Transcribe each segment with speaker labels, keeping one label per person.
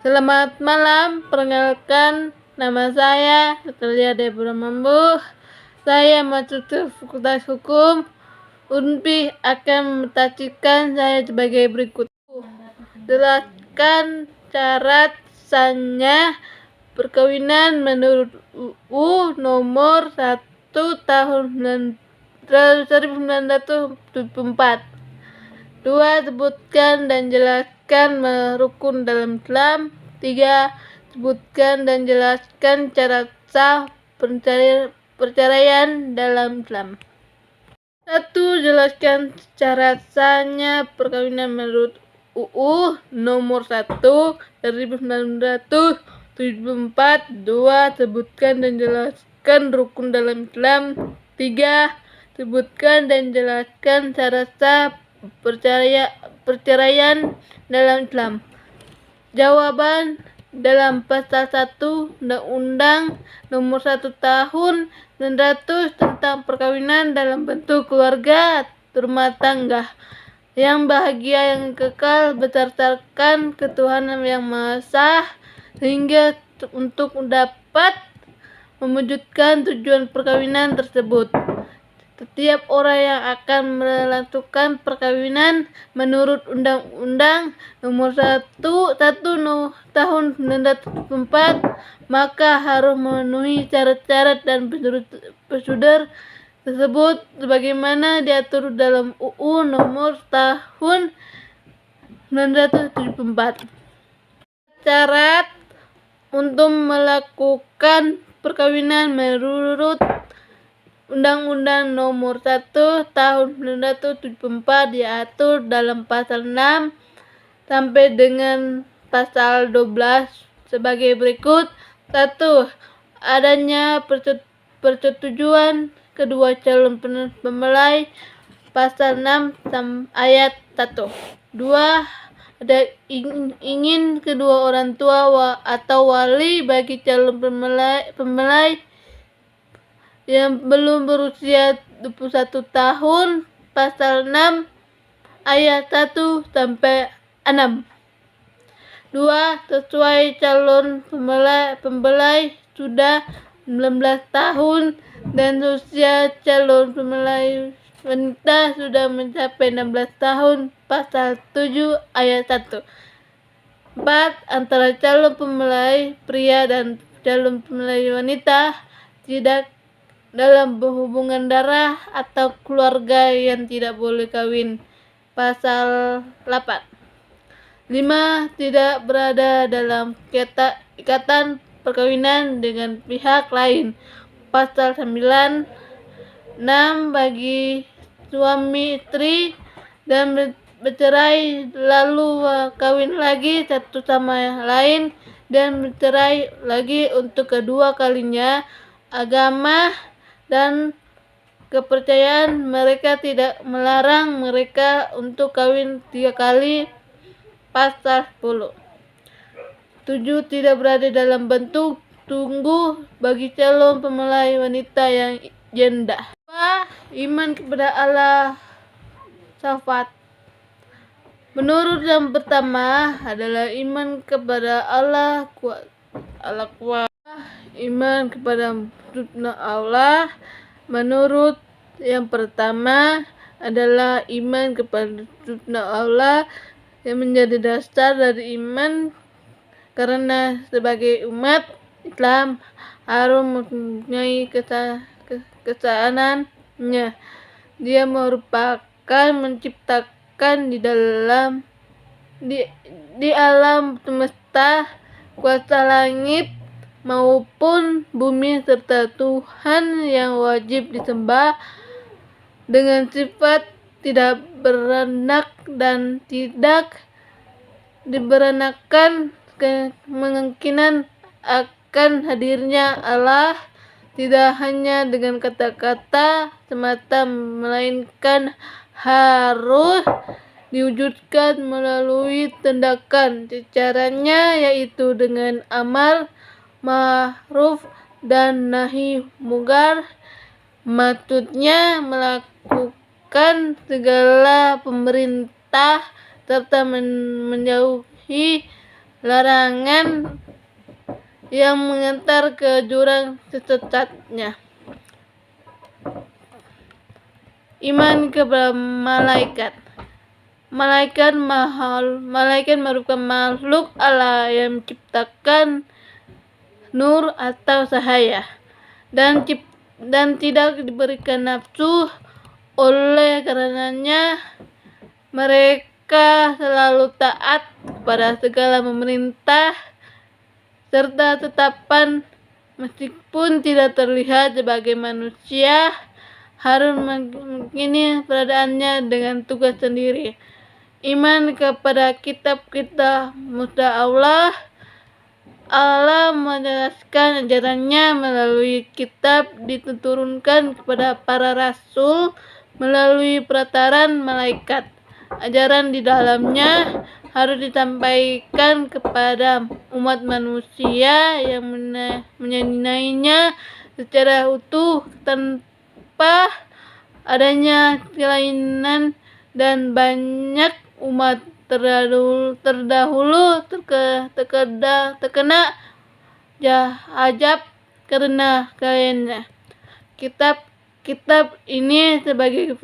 Speaker 1: Selamat malam, perkenalkan nama saya Natalia Deborah Mambu. Saya mahasiswa Fakultas Hukum. UNPI akan mempresentasikan saya sebagai berikut. Jelaskan syarat sahnya perkawinan menurut UU Nomor 1 Tahun 1974. 2. Sebutkan dan jelaskan rukun dalam Islam. 3. Sebutkan dan jelaskan cara sah perceraian dalam Islam. 1. Jelaskan cara sahnya perkawinan menurut UU Nomor 1 dari 1974. 2. Sebutkan dan jelaskan rukun dalam Islam. 3. Sebutkan dan jelaskan cara sah perceraian dalam Islam. Jawaban: dalam pasal 1 Undang-Undang Nomor 1 Tahun 1900 tentang perkawinan dalam bentuk keluarga rumah tangga yang bahagia yang kekal berdasarkan ketuhanan yang Maha Esa, sehingga untuk dapat mewujudkan tujuan perkawinan tersebut, setiap orang yang akan melakukan perkawinan menurut Undang-Undang Nomor 1 Tahun 1974 maka harus memenuhi syarat-syarat dan prosedur tersebut sebagaimana diatur dalam UU Nomor Tahun 1974. Syarat untuk melakukan perkawinan menurut Undang-Undang Nomor 1 Tahun 1974 diatur dalam pasal 6 sampai dengan pasal 12 sebagai berikut. 1. Adanya persetujuan kedua calon mempelai, pasal 6 ayat 1. 2. Ada ingin kedua orang tua atau wali bagi calon mempelai yang belum berusia 21 tahun, pasal 6 ayat 1 sampai 6. 2. Sesuai calon mempelai sudah 19 tahun dan usia calon mempelai wanita sudah mencapai 16 tahun, pasal 7 ayat 1. 4. Antara calon mempelai pria dan calon mempelai wanita tidak dalam hubungan darah atau keluarga yang tidak boleh kawin, pasal 8. 5. Tidak berada dalam ikatan perkawinan dengan pihak lain, pasal 9. 6. Bagi suami istri dan bercerai lalu kawin lagi satu sama lain dan bercerai lagi untuk kedua kalinya, agama dan kepercayaan mereka tidak melarang mereka untuk kawin 3 kali, pasal 10. 7. Tidak berada dalam bentuk tunggu bagi calon mempelai wanita yang janda. 2. Iman kepada Allah syafat. Menurut yang pertama adalah iman kepada Allah kuat. Iman kepada Allah. Menurut yang pertama adalah iman kepada Allah yang menjadi dasar dari iman, karena sebagai umat Islam harus mempunyai kesaksiannya. Dia merupakan menciptakan di alam semesta, kuasa langit maupun bumi, serta Tuhan yang wajib disembah dengan sifat tidak beranak dan tidak diberanakan. Kemungkinan akan hadirnya Allah tidak hanya dengan kata-kata semata, melainkan harus diwujudkan melalui tindakan. Caranya yaitu dengan amal ma'ruf dan nahi munkar, maksudnya melakukan segala perintah serta menjauhi larangan yang mengantar ke jurang sesatnya. Iman kepada malaikat. Malaikat merupakan makhluk Allah yang menciptakan nur atau cahaya dan tidak diberikan nafsu. Oleh karenanya mereka selalu taat kepada segala pemerintah serta tetapan meskipun tidak terlihat sebagai manusia, harus mengimani peradaannya dengan tugas sendiri. Iman kepada kitab-kitab mutlak Allah menjelaskan ajarannya melalui kitab diturunkan kepada para rasul melalui perantara malaikat. Ajaran di dalamnya harus disampaikan kepada umat manusia yang menyenainya secara utuh tanpa adanya kelainan, dan banyak umat terdahulu terkena azab karena kelainan. Kitab ini sebagai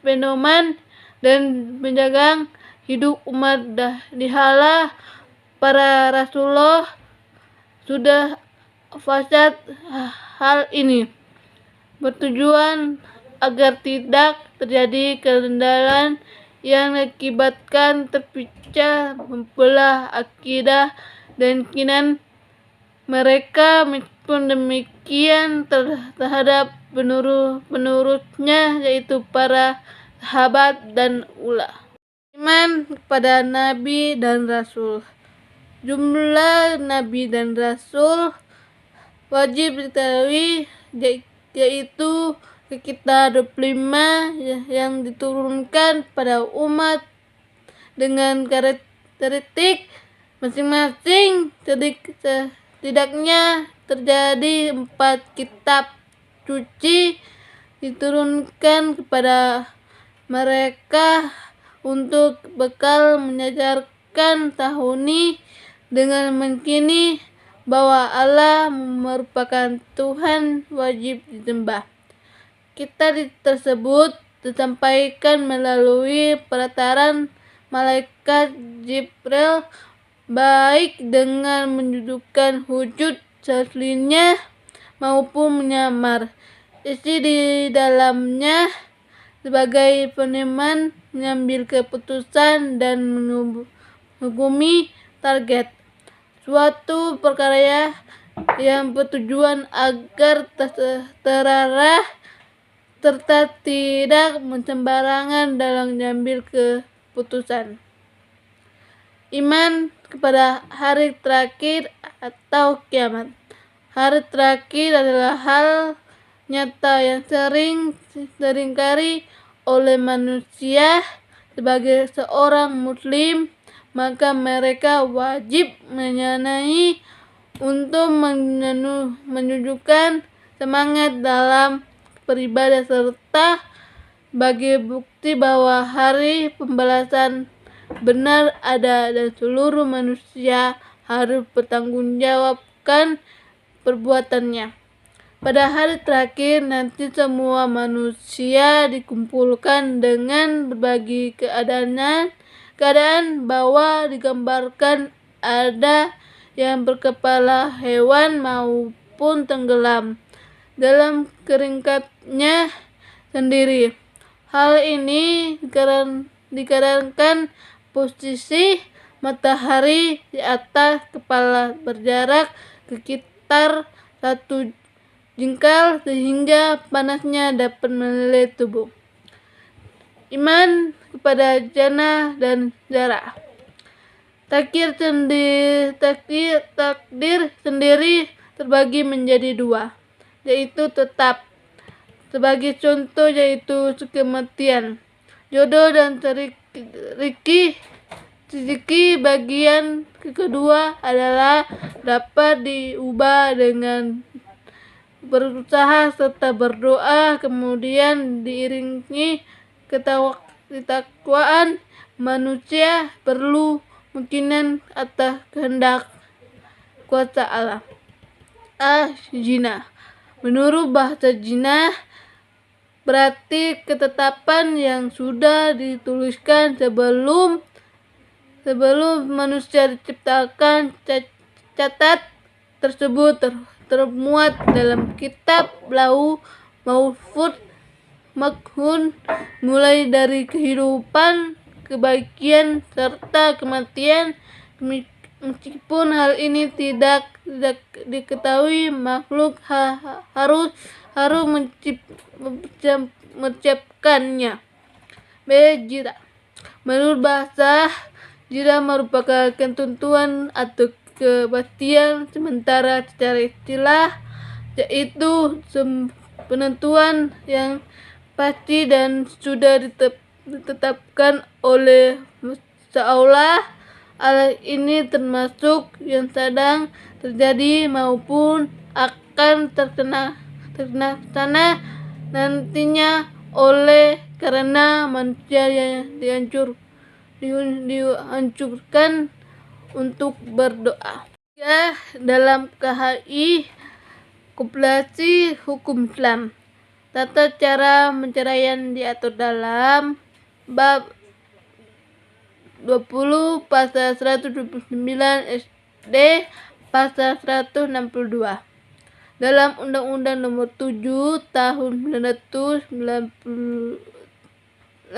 Speaker 1: pedoman dan penjaga hidup umat dihalah para rasulullah sudah fasad hal ini, bertujuan agar tidak terjadi kendala yang mengakibatkan terpecah belah akidah dan keyakinan mereka. Meskipun demikian terhadap penurutnya yaitu para sahabat dan ulama. Iman kepada Nabi dan Rasul. Jumlah Nabi dan Rasul wajib diketahui yaitu sekitar 25 yang diturunkan pada umat dengan karakteristik masing-masing. Setidaknya terjadi 4 kitab suci diturunkan kepada mereka untuk bekal mengajarkan tauhid dengan meyakini bahwa Allah merupakan Tuhan wajib disembah. Kitab tersebut disampaikan melalui perantara malaikat Jibril, baik dengan menunjukkan wujud aslinya maupun menyamar isi di dalamnya sebagai peneman, mengambil keputusan dan menghukumi target suatu perkara yang bertujuan agar terarah serta tidak sembarangan dalam mengambil keputusan. Iman kepada hari terakhir atau kiamat. Hari terakhir adalah hal nyata yang seringkali oleh manusia. Sebagai seorang muslim, maka mereka wajib menyenangi untuk menunjukkan semangat dalam beribadah serta bagi bukti bahwa hari pembalasan benar ada dan seluruh manusia harus bertanggungjawabkan perbuatannya. Pada hari terakhir nanti semua manusia dikumpulkan dengan berbagai keadaan bahwa digambarkan ada yang berkepala hewan maupun tenggelam dalam keringkatnya sendiri. Hal ini dikarenakan posisi matahari di atas kepala berjarak sekitar 1 jengkal sehingga panasnya dapat meleleh tubuh. Iman kepada jannah dan neraka. Takdir sendiri terbagi menjadi 2, yaitu tetap. Sebagai contoh yaitu kematian, jodoh dan rezeki. Bagian kedua adalah dapat diubah dengan berusaha serta berdoa, kemudian diiringi ketakwaan. Manusia perlu kemungkinan atas kehendak kuasa Allah. Zina. Menurut bahasa zina berarti ketetapan yang sudah dituliskan sebelum manusia diciptakan. Catat tersebut termuat dalam kitab Lauh Mahfuz mulai dari kehidupan, kebahagiaan serta kematian. Meskipun hal ini tidak diketahui, makhluk harus menciptakannya. Jira. Menurut bahasa, jira merupakan ketentuan atau kepastian sementara secara istilah, yaitu penentuan yang pasti dan sudah ditetapkan oleh Allah. Hal ini termasuk yang sedang terjadi maupun akan terlaksana nantinya oleh karena manusia yang dihancurkan untuk berdoa. Dalam KHI Kompilasi Hukum Islam, tata cara penceraian diatur dalam bab 20 pasal 129 SD pasal 162 dalam Undang-Undang Nomor 7 Tahun 1989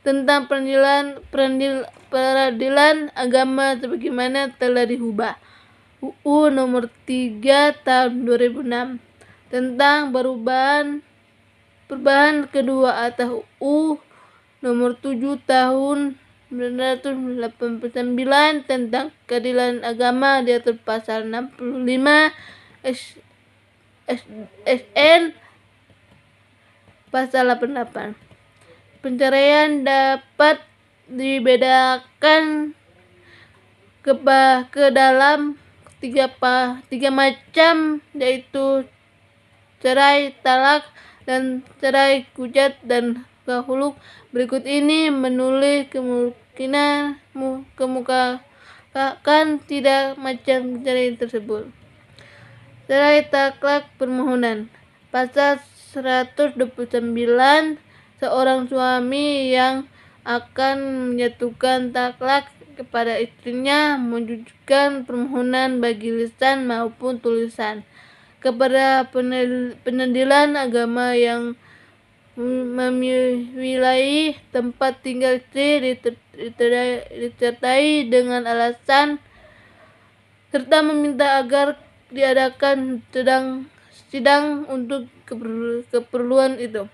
Speaker 1: tentang peradilan agama sebagaimana telah diubah UU Nomor 3 Tahun 2006 tentang perubahan kedua atas UU Nomor 7 Tahun 1989 tentang keadilan agama diatur pasal 65 SN pasal 88. Penceraian dapat dibedakan ke dalam tiga macam, yaitu cerai, talak, dan cerai gugat dan kahulu. Berikut ini menulis kemukakan tiga macam cerai tersebut. Cerai talak permohonan. Pasal 129, seorang suami yang akan menjatuhkan talak kepada istrinya mengajukan permohonan bagi lisan maupun tulisan kepada pengadilan agama yang memiliki tempat tinggal istri disertai dengan alasan serta meminta agar diadakan sidang untuk keperluan itu.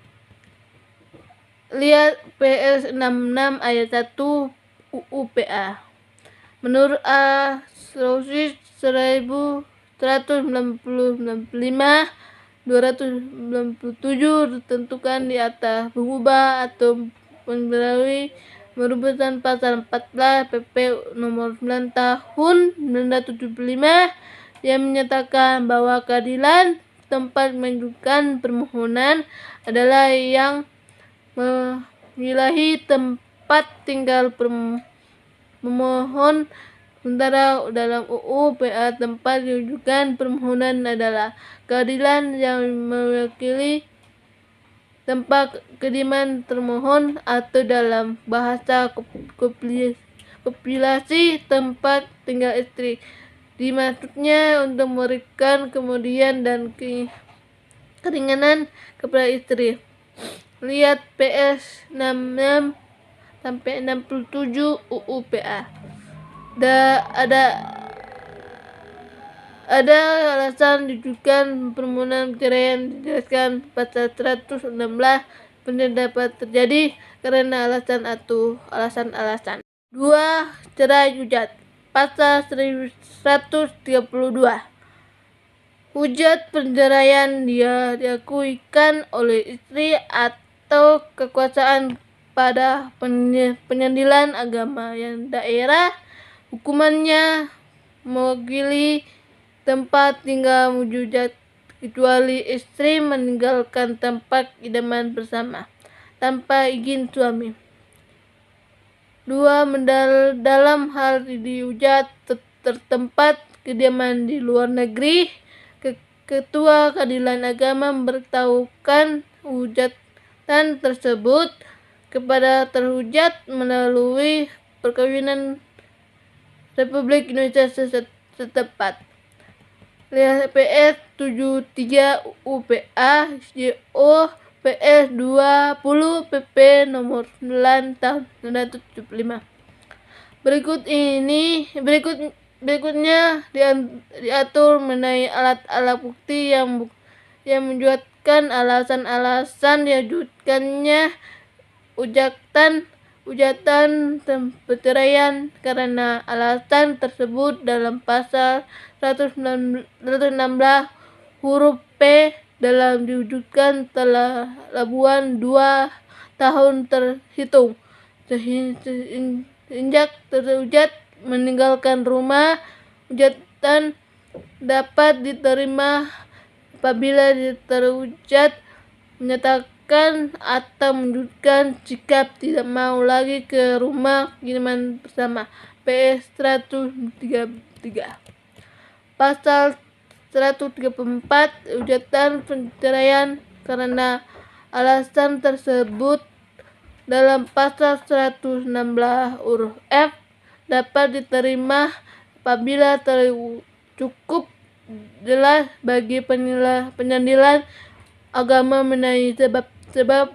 Speaker 1: Lihat PS 66 ayat 1 UU PA. Menurut Asrosis 297 ditentukan di atas mengubah atau melalui merupakan pasal 14 PP nomor 9 tahun 1975 yang menyatakan bahwa keadilan tempat mengajukan permohonan adalah yang memiliki tempat tinggal pemohon. Sementara dalam UU PA tempat mengajukan permohonan adalah keadilan yang mewakili tempat kediaman termohon atau dalam bahasa kompilasi tempat tinggal istri. Dimaksudnya untuk memberikan kemudian dan keringanan kepada istri. Lihat PS 66 sampai 67 UU PA. Ada alasan diajukan permohonan perceraian dijelaskan pasal 116 dapat terjadi karena alasan-alasan. 2. Cerai hujat. Pasal 132. Hujat perceraian dia diakuikan oleh istri atau kekuasaan pada pengadilan agama yang daerah hukumannya mewakili tempat tinggal hujat kecuali istri meninggalkan tempat kediaman bersama tanpa izin suami. 2. Dalam hal dihujat tertempat kediaman di luar negeri, Ketua Keadilan Agama memberitahukan hujatan tersebut kepada terhujat melalui perkawinan Republik Indonesia setempat. Lihat PS 73 UPA JO PS 20 PP nomor 9 tahun 1975. Berikutnya diatur mengenai alat-alat bukti yang menunjukkan alasan diajukannya hujatan perceraian karena alasan tersebut dalam pasal 116 huruf P dalam diwujudkan telah labuan 2 tahun terhitung sejak terhujat meninggalkan rumah. Hujatan dapat diterima apabila terhujat menyatakan atau menunjukkan sikap tidak mau lagi ke rumah kediaman bersama. PS 133. Pasal 134 hujatan perceraian karena alasan tersebut dalam pasal 116 huruf F dapat diterima apabila cukup jelas bagi pengadilan agama mengenai sebab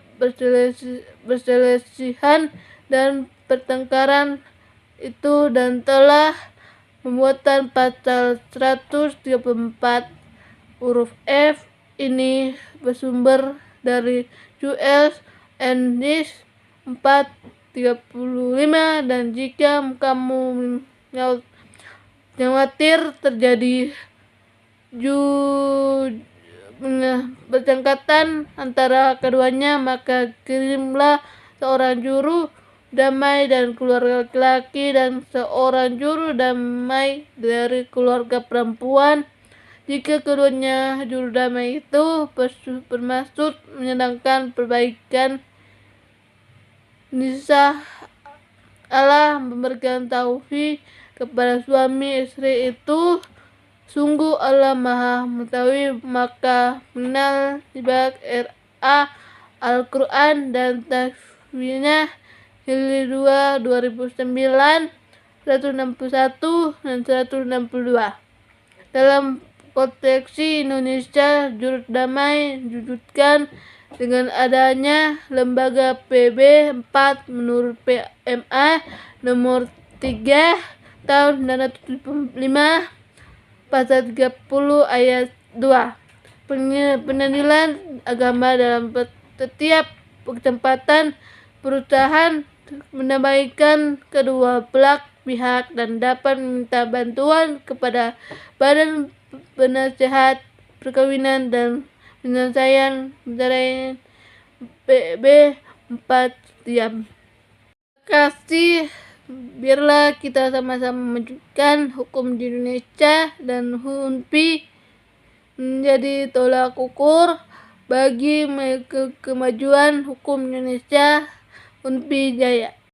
Speaker 1: perselisihan dan pertengkaran itu dan telah pembuatan pasal 134 huruf F ini bersumber dari US English 435 dan jika kamu khawatir terjadi bertengkatan antara keduanya, maka kirimlah seorang juru damai dan keluarga laki-laki dan seorang juru damai dari keluarga perempuan. Jika keduanya juru damai itu bermaksud menyenangkan perbaikan nisah, Allah memberikan taufik kepada suami istri itu. Sungguh Allah Maha Mengetahui. Maka mengenal Sibak RA Al-Quran dan Tafsirnya Jilid 2 2009 161 dan 162. Dalam konteks Indonesia, juru damai diwujudkan dengan adanya lembaga PB 4 menurut PMA nomor 3 tahun 1975 pasal 30 ayat 2. Pengadilan agama dalam setiap kesempatan berusaha mendamaikan kedua belah pihak dan dapat meminta bantuan kepada Badan Penasehat Perkawinan dan Penyelesaian Perceraian PB 4 Diam. Terima kasih. Biarlah kita sama-sama memajukan hukum di Indonesia dan HUNPI menjadi tolak ukur bagi kemajuan hukum Indonesia. HUNPI Jaya.